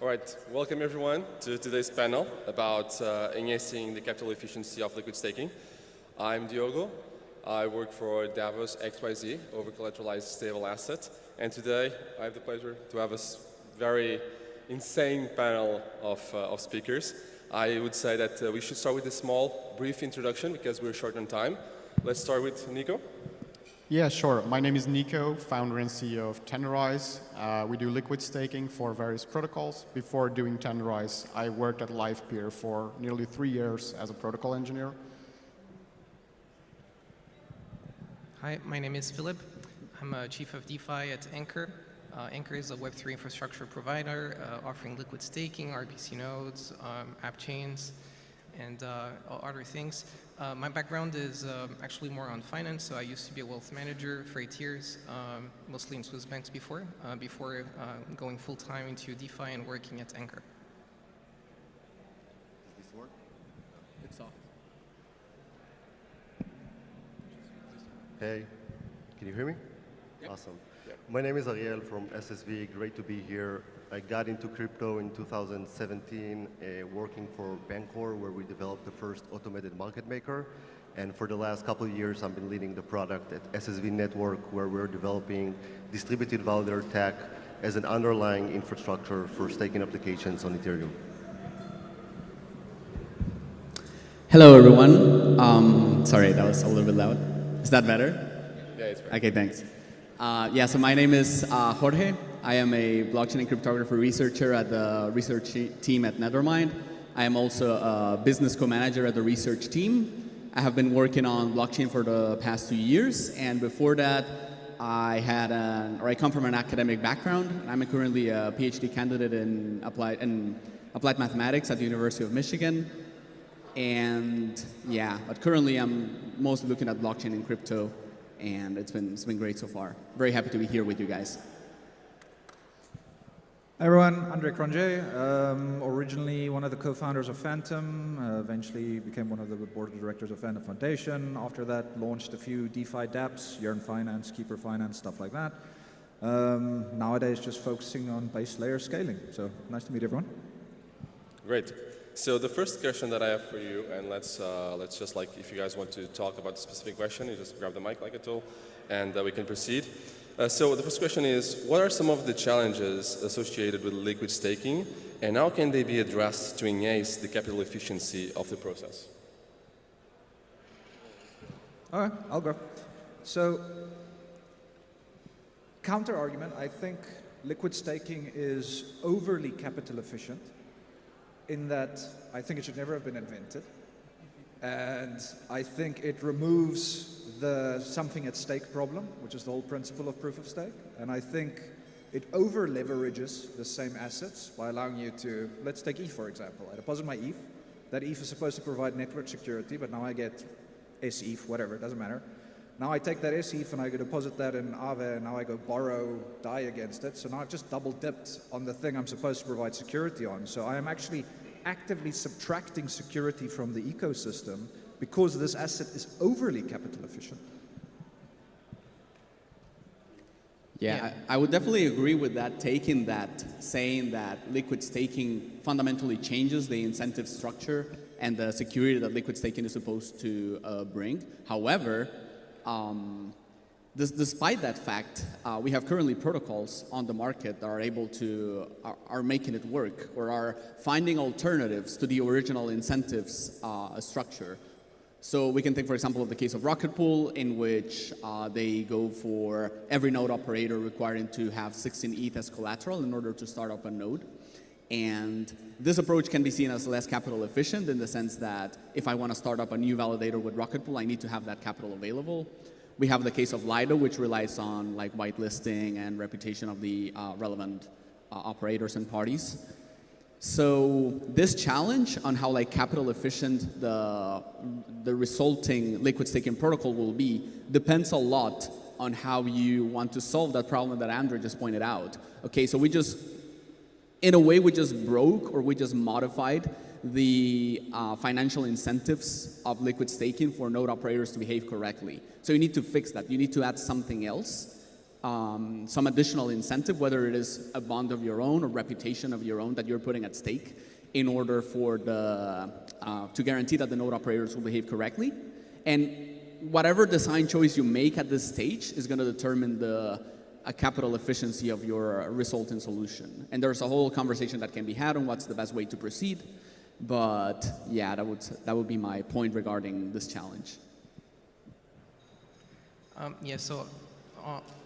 All right, welcome everyone to today's panel about enhancing the capital efficiency of liquid staking. I'm Diogo. I work for Davos XYZ, over-collateralized stable asset. And today I have the pleasure to have a very insane panel of speakers. I would say that we should start with a small, brief introduction because we're short on time. Let's start with Nico. Yeah, sure. My name is Nico, founder and CEO of Tenderize. We do liquid staking for various protocols. Before doing Tenderize, I worked at LivePeer for nearly 3 years as a protocol engineer. Hi, my name is Philip. I'm a chief of DeFi at Anchor. Anchor is a Web3 infrastructure provider offering liquid staking, RPC nodes, app chains, and other things. My background is actually more on finance, so I used to be a wealth manager for 8 years, mostly in Swiss banks before going full-time into DeFi and working at Anchor. Does this work? It's off. Hey, can you hear me? Yep. Awesome. Yep. My name is Ariel from SSV. Great to be here. I got into crypto in 2017, working for Bancor, where we developed the first automated market maker. And for the last couple of years, I've been leading the product at SSV Network, where we're developing distributed validator tech as an underlying infrastructure for staking applications on Ethereum. Hello, everyone. Sorry, that was a little bit loud. Is that better? Yeah, it's better. Okay, thanks. So my name is Jorge. I am a blockchain and cryptography researcher at the research team at Nethermind. I am also a business co-manager at the research team. I have been working on blockchain for the past 2 years, and before that, I come from an academic background. I'm currently a PhD candidate in applied mathematics at the University of Michigan. And yeah, but currently I'm mostly looking at blockchain and crypto, and it's been great so far. Very happy to be here with you guys. Hi everyone, Andre Cronje, originally one of the co-founders of Phantom, eventually became one of the board of directors of Phantom Foundation. After that, launched a few DeFi dApps, Yearn Finance, Keeper Finance, stuff like that. Nowadays, just focusing on base layer scaling. So nice to meet everyone. Great. So the first question that I have for you, and let's just if you guys want to talk about a specific question, you just grab the mic like I told, and we can proceed. So the first question is, what are some of the challenges associated with liquid staking, and how can they be addressed to enhance the capital efficiency of the process? All right, I'll go. So, counter argument, I think liquid staking is overly capital efficient in that I think it should never have been invented. And I think it removes the something at stake problem, which is the whole principle of proof of stake. And I think it over leverages the same assets by allowing you to, let's take ETH for example. I deposit my ETH. That ETH is supposed to provide network security, but now I get SETH, whatever, it doesn't matter. Now I take that SETH and I go deposit that in Aave, and now I go borrow DAI against it. So now I've just double dipped on the thing I'm supposed to provide security on. So I am actually actively subtracting security from the ecosystem because this asset is overly capital efficient. Yeah, I would definitely agree with that, saying that liquid staking fundamentally changes the incentive structure and the security that liquid staking is supposed to bring. However, despite that fact, we have currently protocols on the market that are able to, are making it work, or are finding alternatives to the original incentives structure. So we can think, for example, of the case of Rocket Pool, in which they go for every node operator requiring to have 16 ETH as collateral in order to start up a node. And this approach can be seen as less capital efficient in the sense that if I want to start up a new validator with Rocket Pool, I need to have that capital available. We have the case of Lido, which relies on whitelisting and reputation of the relevant operators and parties. So this challenge on how capital efficient the resulting liquid staking protocol will be depends a lot on how you want to solve that problem that Andre just pointed out. Okay, so in a way, we just broke or we just modified the financial incentives of liquid staking for node operators to behave correctly. So you need to fix that. You need to add something else some additional incentive, whether it is a bond of your own or reputation of your own that you're putting at stake, in order for to guarantee that the node operators will behave correctly. And whatever design choice you make at this stage is going to determine the capital efficiency of your resulting solution. And there's a whole conversation that can be had on what's the best way to proceed. But yeah, that would be my point regarding this challenge. Yeah, so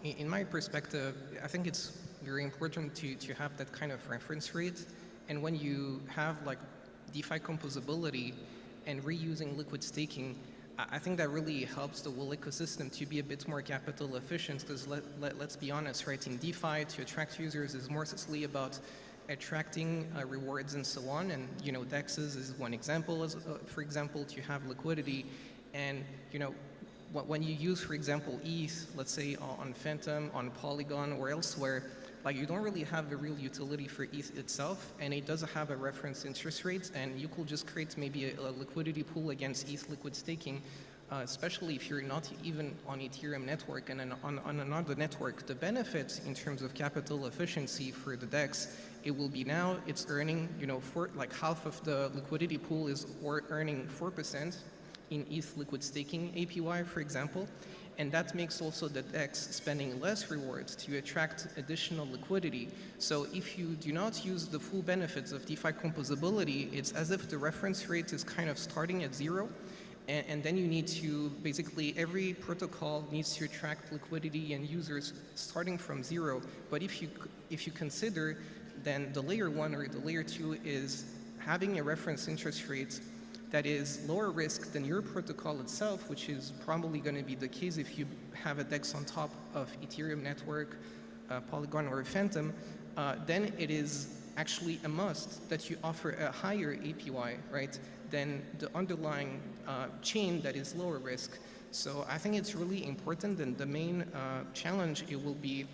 in my perspective, I think it's very important to have that kind of reference rate. And when you have like DeFi composability and reusing liquid staking, I think that really helps the whole ecosystem to be a bit more capital efficient, because let's be honest, right? In DeFi, to attract users is more simply about attracting rewards and so on. And, you know, DEXs is one example, for example, to have liquidity. And, you know, when you use, for example, ETH, let's say on Phantom, on Polygon, or elsewhere, like you don't really have a real utility for ETH itself, and it doesn't have a reference interest rate, and you could just create maybe a liquidity pool against ETH liquid staking, especially if you're not even on Ethereum network and on another network. The benefit in terms of capital efficiency for the DEX, it will be now it's earning, you know, like half of the liquidity pool is earning 4% in ETH liquid staking APY, for example. And that makes also the DEX spending less rewards to attract additional liquidity. So if you do not use the full benefits of DeFi composability, it's as if the reference rate is kind of starting at zero. And then you need to, basically, every protocol needs to attract liquidity and users starting from zero. But if you consider, then the layer 1 or the layer 2 is having a reference interest rate that is lower risk than your protocol itself, which is probably going to be the case if you have a DEX on top of Ethereum network, Polygon, or Phantom, then it is actually a must that you offer a higher APY, right, than the underlying chain that is lower risk. So I think it's really important, and the main challenge, it will be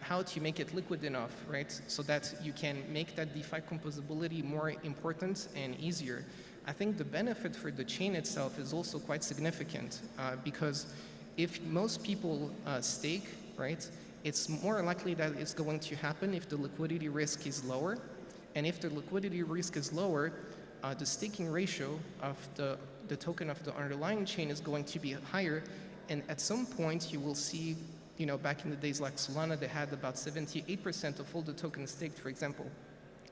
how to make it liquid enough, right, so that you can make that DeFi composability more important and easier. I think the benefit for the chain itself is also quite significant, because if most people stake, right, it's more likely that it's going to happen if the liquidity risk is lower. And if the liquidity risk is lower, the staking ratio of the token of the underlying chain is going to be higher. And at some point, you will see, you know, back in the days like Solana, they had about 78% of all the tokens staked, for example.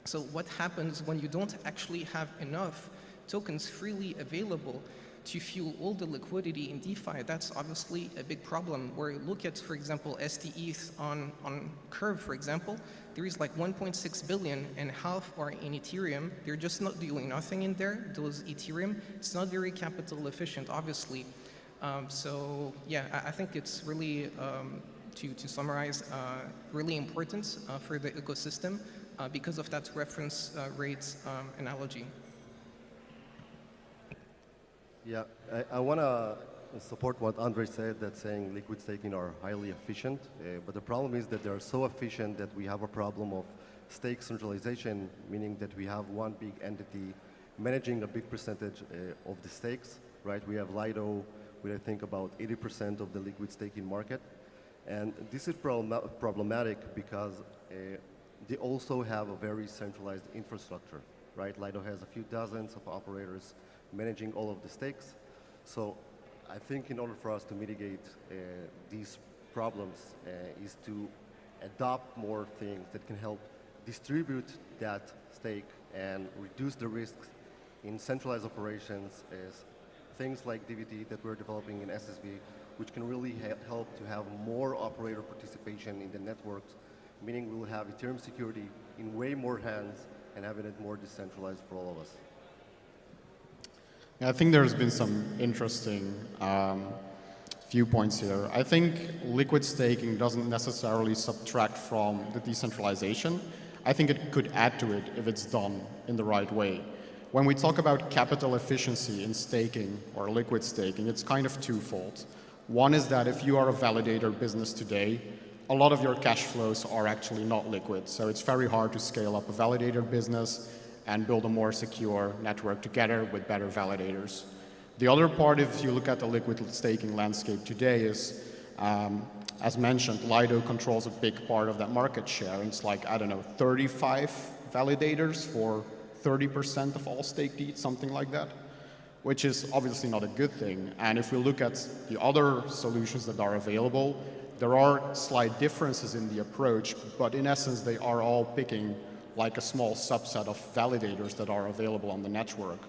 So what happens when you don't actually have enough tokens freely available to fuel all the liquidity in DeFi? That's obviously a big problem. Where look at, for example, STETH on Curve, for example, there is like 1.6 billion, and half are in Ethereum. They're just not doing nothing in there, those Ethereum. It's not very capital efficient, obviously. So yeah, I think it's really, to summarize, really important for the ecosystem because of that reference rate analogy. Yeah, I want to support what Andre said, that saying liquid staking are highly efficient, but the problem is that they're so efficient that we have a problem of stake centralization, meaning that we have one big entity managing a big percentage of the stakes, right? We have Lido with, I think, about 80% of the liquid staking market. And this is problematic because they also have a very centralized infrastructure, right? Lido has a few dozens of operators managing all of the stakes. So I think in order for us to mitigate these problems is to adopt more things that can help distribute that stake and reduce the risks in centralized operations, as things like DVT that we're developing in SSV, which can really help to have more operator participation in the networks, meaning we'll have Ethereum security in way more hands and having it more decentralized for all of us. I think there's been some interesting viewpoints here. I think liquid staking doesn't necessarily subtract from the decentralization. I think it could add to it if it's done in the right way. When we talk about capital efficiency in staking or liquid staking, it's kind of twofold. One is that if you are a validator business today, a lot of your cash flows are actually not liquid. So it's very hard to scale up a validator business and build a more secure network together with better validators. The other part, if you look at the liquid staking landscape today, is as mentioned, Lido controls a big part of that market share. It's like, I don't know, 35 validators for 30% of all stake deeds, something like that, which is obviously not a good thing. And if we look at the other solutions that are available, there are slight differences in the approach, but in essence, they are all picking like a small subset of validators that are available on the network.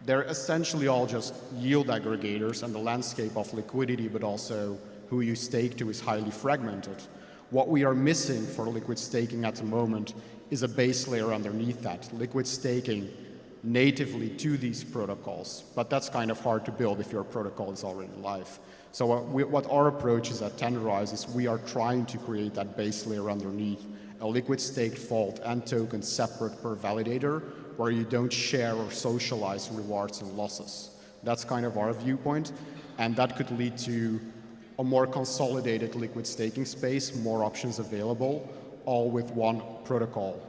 They're essentially all just yield aggregators, and the landscape of liquidity, but also who you stake to, is highly fragmented. What we are missing for liquid staking at the moment is a base layer underneath that, liquid staking natively to these protocols, but that's kind of hard to build if your protocol is already live. So what our approach is at Tenderize is we are trying to create that base layer underneath, a liquid staked vault and token separate per validator, where you don't share or socialize rewards and losses. That's kind of our viewpoint, and that could lead to a more consolidated liquid staking space, more options available, all with one protocol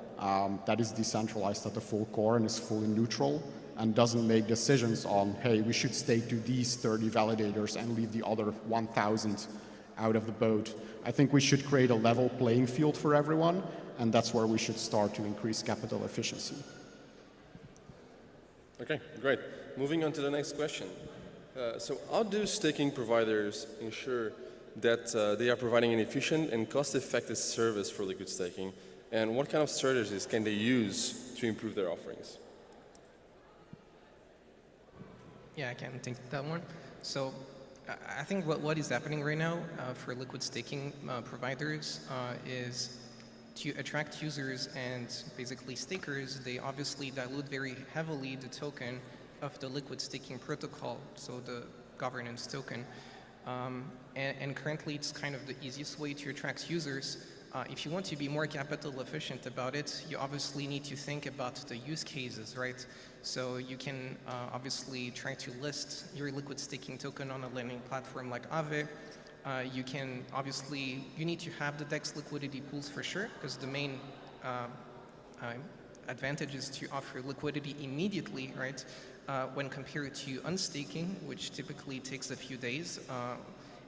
that is decentralized at the full core and is fully neutral and doesn't make decisions on, hey, we should stake to these 30 validators and leave the other 1,000 out of the boat. I think we should create a level playing field for everyone, and that's where we should start to increase capital efficiency. Okay, great. Moving on to the next question. So how do staking providers ensure that they are providing an efficient and cost-effective service for liquid staking? And what kind of strategies can they use to improve their offerings? Yeah, I can take that one. So I think what is happening right now for liquid staking providers is to attract users and basically stakers. They obviously dilute very heavily the token of the liquid staking protocol, so the governance token. And currently it's kind of the easiest way to attract users. If you want to be more capital efficient about it, you obviously need to think about the use cases, right? So you can obviously try to list your liquid staking token on a lending platform like Aave. You can obviously, you need to have the DEX liquidity pools for sure, because the main advantage is to offer liquidity immediately, right? When compared to unstaking, which typically takes a few days,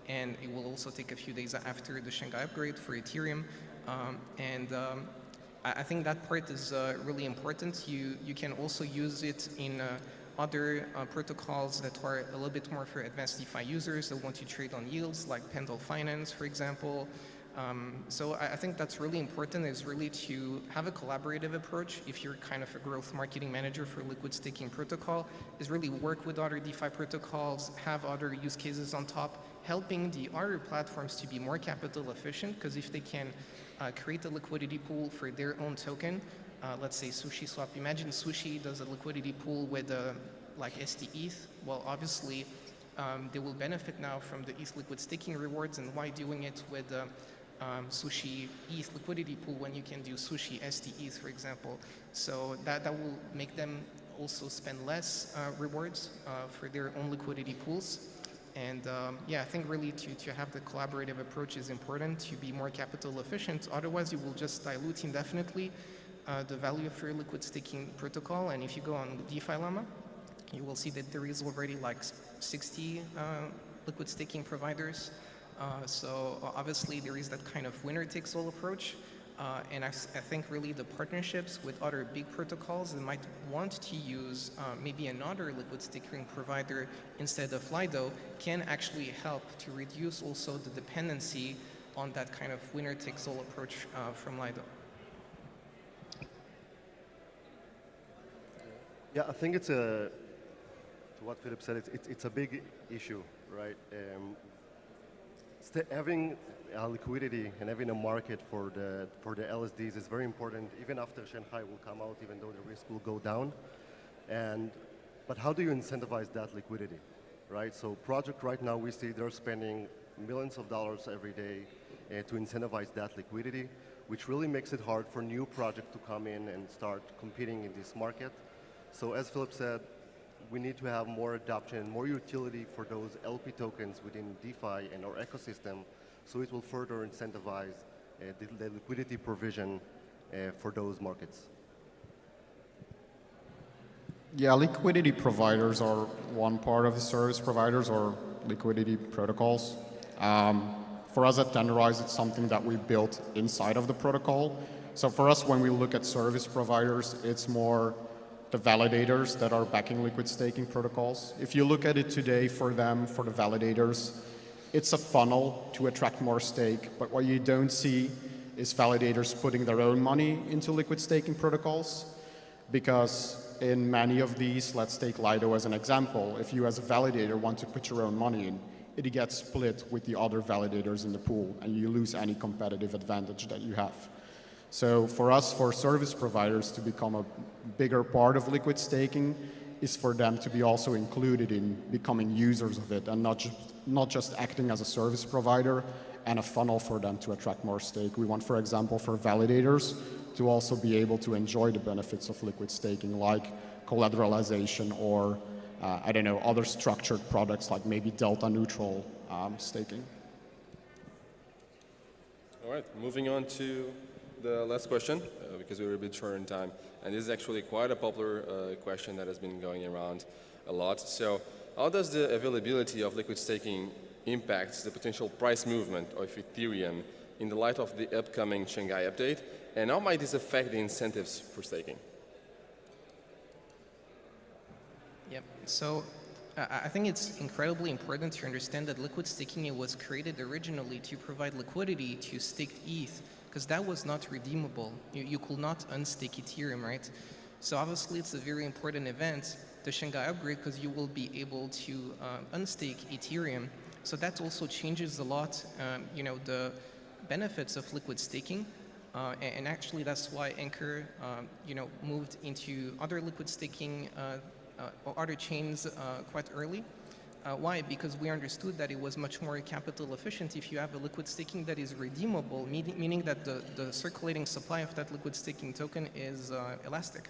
and it will also take a few days after the Shanghai upgrade for Ethereum. I think that part is really important. You can also use it in other protocols that are a little bit more for advanced DeFi users that want to trade on yields, like Pendle Finance, for example. So I think that's really important, is really to have a collaborative approach. If you're kind of a growth marketing manager for liquid staking protocol, is really work with other DeFi protocols, have other use cases on top, helping the other platforms to be more capital efficient, because if they can create a liquidity pool for their own token, let's say SushiSwap. Imagine Sushi does a liquidity pool with like STETH. Well, obviously, they will benefit now from the ETH liquid staking rewards, and why doing it with Sushi ETH liquidity pool when you can do Sushi STETH, for example. So that will make them also spend less rewards for their own liquidity pools. And yeah, I think really to have the collaborative approach is important to be more capital efficient. Otherwise, you will just dilute indefinitely the value of your liquid staking protocol. And if you go on DeFi Llama, you will see that there is already like 60 liquid staking providers. So obviously there is that kind of winner-takes-all approach. And I think really the partnerships with other big protocols that might want to use maybe another liquid staking provider instead of Lido can actually help to reduce also the dependency on that kind of winner-takes-all approach from Lido. Yeah, I think it's to what Filipe said, it's a big issue, right? Having liquidity and having a market for the LSDs is very important, even after Shanghai will come out, even though the risk will go down. But how do you incentivize that liquidity, right? So project right now, we see they're spending millions of dollars every day to incentivize that liquidity, which really makes it hard for new projects to come in and start competing in this market. So as Filipe said, we need to have more adoption, more utility for those LP tokens within DeFi and our ecosystem, so it will further incentivize the liquidity provision for those markets. Yeah, liquidity providers are one part of the service providers or liquidity protocols. For us at Tenderize, it's something that we built inside of the protocol. So for us, when we look at service providers, it's more the validators that are backing liquid staking protocols. If you look at it today for them, for the validators, it's a funnel to attract more stake, but what you don't see is validators putting their own money into liquid staking protocols, because in many of these, let's take Lido as an example, if you as a validator want to put your own money in, it gets split with the other validators in the pool, and you lose any competitive advantage that you have. So for us, for service providers to become a bigger part of liquid staking is for them to be also included in becoming users of it, and not just acting as a service provider and a funnel for them to attract more stake. We want, for example, for validators to also be able to enjoy the benefits of liquid staking, like collateralization or, I don't know, other structured products like maybe delta neutral staking. All right, moving on to the last question, because we were a bit short on time. And this is actually quite a popular question that has been going around a lot. So how does the availability of liquid staking impact the potential price movement of Ethereum in the light of the upcoming Shanghai update? And how might this affect the incentives for staking? Yep. So I think it's incredibly important to understand that liquid staking was created originally to provide liquidity to staked ETH, because that was not redeemable. You could not unstake Ethereum, right? So obviously it's a very important event, the Shanghai upgrade, because you will be able to unstake Ethereum. So that also changes a lot, the benefits of liquid staking. And actually that's why Anchor, moved into other liquid staking or other chains quite early. Why? Because we understood that it was much more capital efficient if you have a liquid staking that is redeemable, meaning that the circulating supply of that liquid staking token is elastic,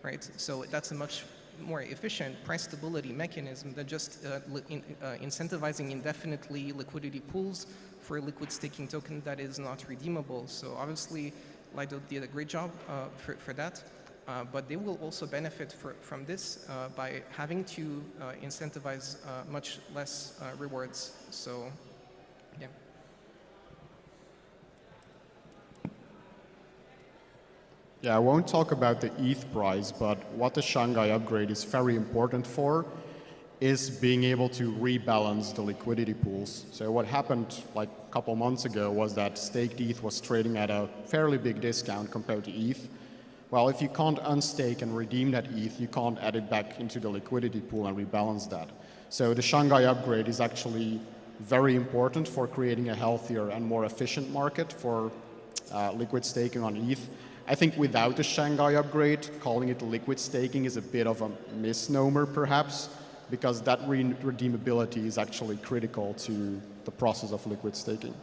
right? So that's a much more efficient price stability mechanism than just incentivizing indefinitely liquidity pools for a liquid staking token that is not redeemable. So obviously, Lido did a great job for that. But they will also benefit from this by having to incentivize much less rewards. So, yeah. Yeah, I won't talk about the ETH price, but what the Shanghai upgrade is very important for is being able to rebalance the liquidity pools. So what happened like a couple months ago was that staked ETH was trading at a fairly big discount compared to ETH. Well, if you can't unstake and redeem that ETH, you can't add it back into the liquidity pool and rebalance that. So the Shanghai upgrade is actually very important for creating a healthier and more efficient market for liquid staking on ETH. I think without the Shanghai upgrade, calling it liquid staking is a bit of a misnomer perhaps, because that redeemability is actually critical to the process of liquid staking.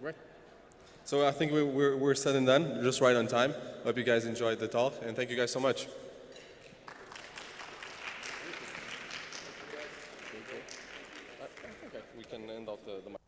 Right. So I think we're set and done. We're just right on time. Hope you guys enjoyed the talk, and thank you guys so much. Okay, we can end off the mic.